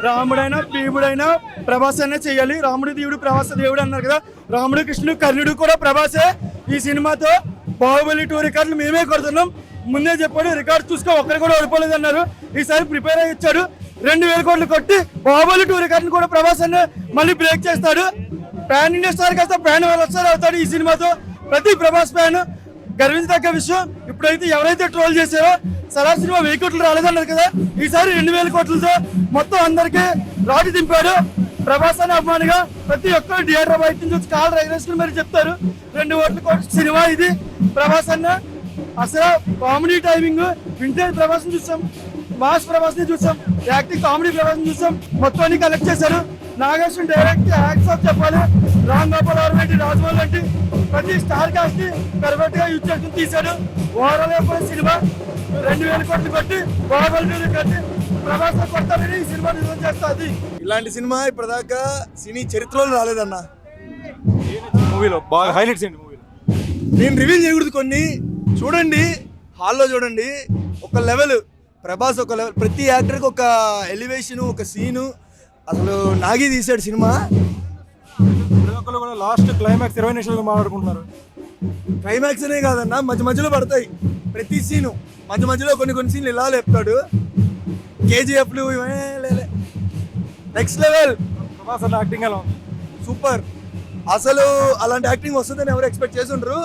రాముడైనా భీముడైనా ప్రభాస్ అనే చేయాలి. రాముడు దేవుడు ప్రభాస్ దేవుడు అన్నారు కదా, రాముడు కృష్ణుడు కర్ణుడు కూడా ప్రభాసే. ఈ సినిమాతో బాహుబలి 2 రికార్డులు మేమే కొడుతున్నాం. ముందే చెప్పాడు, రికార్డు చూసుకో ఒక్కరు కూడా ఓడిపోలేదు అన్నారు. ఈసారి ప్రిపేర్ అయ్యి ఇచ్చాడు. 2000 కోట్లు కొట్టి బాహుబలి 2 రికార్డును కూడా ప్రభాస్ అనే మళ్ళీ బ్రేక్ చేస్తాడు. ప్యాన్ ఇండియా స్టార్ కాస్త ప్యాన్ వాళ్ళ స్టార్ అవుతాడు. ఈ సినిమాతో ప్రతి ప్రభాస్ ఫ్యాన్ గర్వించదగ్గ విషయం. ఇప్పుడైతే ఎవరైతే ట్రోల్ చేశారో సలార్ సినిమా 1000 కోట్లు రాలేదన్నారు కదా, ఈసారి 2000 కోట్లతో మొత్తం అందరికీ రాజు దింపాడు. ప్రభాస్ అనే అభిమానిగా ప్రతి ఒక్కరు థియేటర్ బయట నుంచి వచ్చి కాళ్ళు ఎగరేసుకుని మరి చెప్తారు 2 కోట్ల సినిమా ఇది. ప్రభాస్ అన్న అసలు కామెడీ టైమింగ్ వింటేజ్ ప్రభాస్ ని చూసాం, మాస్ ప్రభాస్ ని చూసాం, యాక్టింగ్ కామెడీ ప్రభాస్ ని చూసాం, మొత్తాన్ని కలెక్ట్ చేశారు. నాగేశ్వరం డైరెక్ట్ హ్యాట్స్ ఆఫ్ చెప్పాలి. రామ్ గోపాల్ వర్మ రాజమౌళి లాంటి ప్రతి స్టార్ కాస్ట్ ని పర్ఫెక్ట్ గా యూజ్ చేసుకుని తీశాడు. ఓవరాల్ సినిమా 2000 కోట్లు కొట్టి బాహుబలి కట్టి ప్రభాస్ కొట్టాలని ఈ సినిమా నిజం చేస్తుంది. ఇలాంటి సినిమా ఇప్పటిదాకా సినీ చరిత్రలో రాలేదన్న. మూవీలో బాగా హైలైట్స్ ఏంటి మూవీలో? నేను రివీల్ చేయకూడదు, కొన్ని చూడండి, హాల్లో చూడండి. ఒక లెవెల్ ప్రభాస్, ఒక లెవెల్, ప్రతి యాక్టర్కి ఒక ఎలివేషన్, ఒక సీను. అసలు నాగి తీసాడు సినిమా. ప్రతి ఒక్కరు కూడా లాస్ట్ క్లైమాక్స్ 20 నిమిషాలుగా మాట్లాడుకుంటున్నారు. క్లైమాక్స్ అనే కాదన్న, మధ్య మధ్యలో పడతాయి ప్రతి సీను. మధ్య మధ్యలో కొన్ని సీన్లు ఇలా లేపుతాడు. కేజీఎఫ్లు నెక్స్ట్ లెవెల్. ప్రభాస్ అన్న యాక్టింగ్ ఎలా ఉంది? సూపర్. అసలు అలాంటి యాక్టింగ్ వస్తుందని ఎవరు ఎక్స్పెక్ట్ చేసి ఉండరు.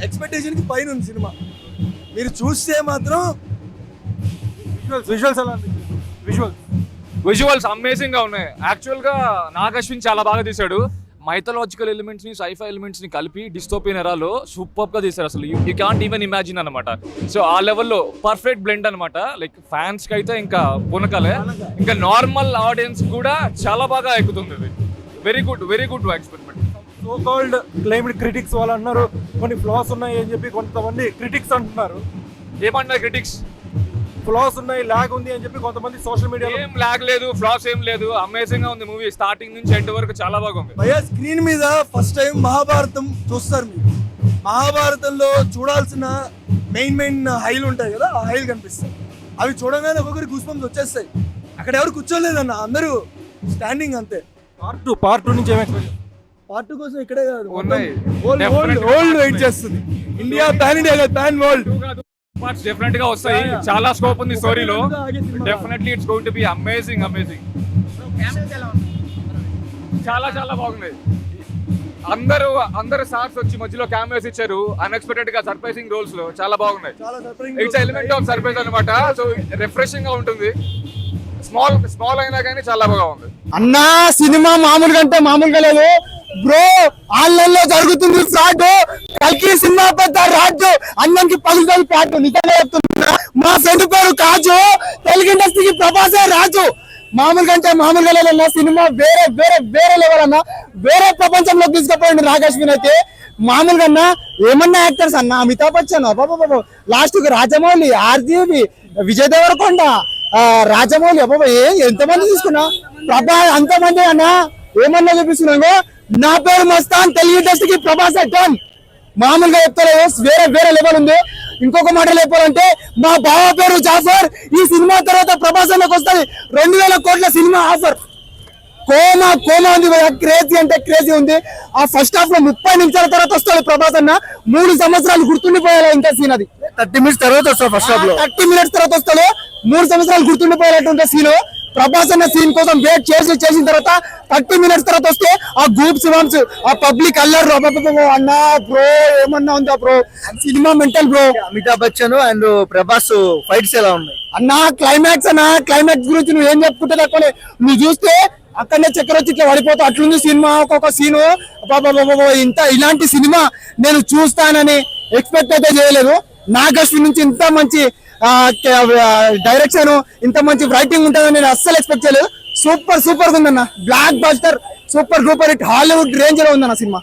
ఎక్స్పెక్టేషన్కి పైన ఉంది సినిమా. మీరు చూస్తే మాత్రం విజువల్స్ ఎలా ఉంది? విజువల్స్ అమేజింగ్ గా ఉన్నాయి. యాక్చువల్ గా నాగ్ అశ్విన్ చాలా బాగా తీశాడు. మైథలాజికల్ ఎలిమెంట్స్ ని, సైఫై ఎలిమెంట్స్ ని కలిపి డిస్టోపియన్ ఎరాలో సూపర్ గా తీశారు. అసలు యూ కాంట్ ఈవెన్ ఇమాజిన్ అనమాట. సో ఆ లెవెల్లో పర్ఫెక్ట్ బ్లెండ్ అనమాట. లైక్ ఫ్యాన్స్ కి అయితే ఇంకా పునకలే, ఇంకా నార్మల్ ఆడియన్స్ కూడా చాలా బాగా ఎక్కుతుంది. ఇది very good experiment. So called claimed critics వాళ్ళు అన్నారు కొన్ని ఫ్లాస్ ఉన్నాయి అని చెప్పి కొంతమంది క్రిటిక్స్ అంటున్నారు. ఏమన్నారు క్రిటిక్స్? ఫ్లాస్ ఉన్నాయి, లాగ్ ఉంది అని చెప్పి కొంతమంది సోషల్ మీడియా. ఏం లాగ్ లేదు, ఫ్లాస్ ఏం లేదు, అమేజింగ్ గా ఉంది మూవీ. స్టార్టింగ్ నుంచి ఎండ్ వరకు చాలా బాగుంది. భయ్యా స్క్రీన్ మీద ఫస్ట్ టైం మహాభారతం చూస్తారు మీరు. మహాభారతంలో చూడాల్సిన మెయిన్ హైలు ఉంటాయి కదా, ఆ హైలు కనిపిస్తాయి. అవి చూడగానే ఒక్కొక్కరి గూస్బంప్స్ వచ్చేస్తాయి. అక్కడ ఎవరు కూర్చోలేదన్న, అందరూ స్టాండింగ్ అంతే. పార్ట్ టూ నుంచి ఏమైనా పార్ట్ 2 కోసం ఇక్కడే కాదు, ఓల్డ్ వెయిట్ చేస్తుంది. ఇండియా పాన్ ఇండియా కాదు, పాన్ వరల్డ్ పార్ట్స్ డెఫినెట్ గా వస్తాయి. చాలా స్కోప్ ఉంది స్టోరీలో. Definitely it's going to be amazing. చాలా బాగుంది. అందరు స్టార్స్ వచ్చి మధ్యలో కెమెరాస్ ఇచ్చారు. అన్ఎక్స్పెక్టెడ్ గా సర్ప్రైజింగ్ రోల్స్ లో చాలా బాగున్నాయి. ఇట్స్ ఎలిమెంట్ ఆఫ్ సర్ప్రైజ్ అనమాట. సో రిఫ్రెషింగ్ గా ఉంటుంది. స్మాల్ అయినా కానీ చాలా బాగుంది అన్నా. సినిమా మామూలుగా అంటే మామూలుగా లేదు బ్రో. ఆన్లైన్ జరుగుతుంది ఫ్రాడ్. కల్కి సినిమా పెద్ద రాజు, అన్నంకి పగులుతుంది ప్యాట్. నిజంగా చెప్తున్నా, మా ఫ్రెండ్ పేరు కాజు. తెలుగు ఇండస్ట్రీకి ప్రభాసే రాజు. మామూలుగా అంటే మామూలుగా లేదన్నా. సినిమా వేరే లెవెల్ అన్న. వేరే ప్రపంచంలో తీసుకుపోయింది నాగేశ్వన్ అయితే. మామూలుగా అన్న ఏమన్నా యాక్టర్స్ అన్న, అమితాబ్ బచ్చన్, బాబా లాస్ట్ రాజమౌళి, ఆర్జీవి, విజయ్ దేవరకొండ, రాజమౌళి, బాబా ఎంతమంది తీసుకున్నా ప్రభా, అంతమంది అన్న. ఏమన్నా చూపిస్తున్నాగో, నా పేరు మస్తాన్, తెలుగు ఇండస్ట్రీకి ప్రభాస్ డన్. మామూలుగా చెప్తారు, వేరే లెవెల్ ఉంది. ఇంకొక మాట చెప్పాలంటే, మా బావ పేరు జాఫర్. ఈ సినిమా తర్వాత ప్రభాస్ అన్నకు వస్తుంది 2000 కోట్ల సినిమా ఆఫర్. కోమా ఉంది, క్రేజీ అంటే క్రేజీ ఉంది. ఆ ఫస్ట్ హాఫ్ లో 30 నిమిషాల తర్వాత వస్తాడు ప్రభాస్ అన్న. 3 సంవత్సరాలు గుర్తుండిపోయేలా ఇంకా సీన్ అది. 30 మినిట్స్ తర్వాత వస్తాడు. ఫస్ట్ హాఫ్ లో 30 మినిట్స్ తర్వాత వస్తాడు. 3 సంవత్సరాలు గుర్తుండిపోయేటట్టు ఉంటే సీన్. ప్రభాస్ అన్న సీన్ కోసం వెయిట్ చేసిన తర్వాత 30 మినిట్స్ తర్వాత వస్తే ఆ గూప్స్ వామ్స్, ఆ పబ్లిక్ అల్లర్లు అన్నా బ్రో, ఏమన్నా ఉందా bro? Cinema mental bro. Amitabh Bachchan and Prabhas fights ఎలా ఉన్నాయి అన్నా? క్లైమాక్స్ గురించి నువ్వు ఏం చెప్పుకుంటే తక్కువ. నువ్వు చూస్తే అక్కడనే చక్కెర వచ్చి ఇట్లా పడిపోతావు, అట్లుంది సినిమా. ఒక్కొక్క సీను ఇలాంటి సినిమా నేను చూస్తానని ఎక్స్పెక్ట్ అయితే చేయలేదు. నాగశ్విన్ నుంచి ఇంత మంచి డైరెక్షన్, ఇంత మంచి రైటింగ్ ఉంటుందని నేను అస్సలు ఎక్స్పెక్ట్ చేయలేదు. సూపర్ గా ఉందన్న. Block buster, super duper hit, Hollywood range లో ఉందన్న సినిమా.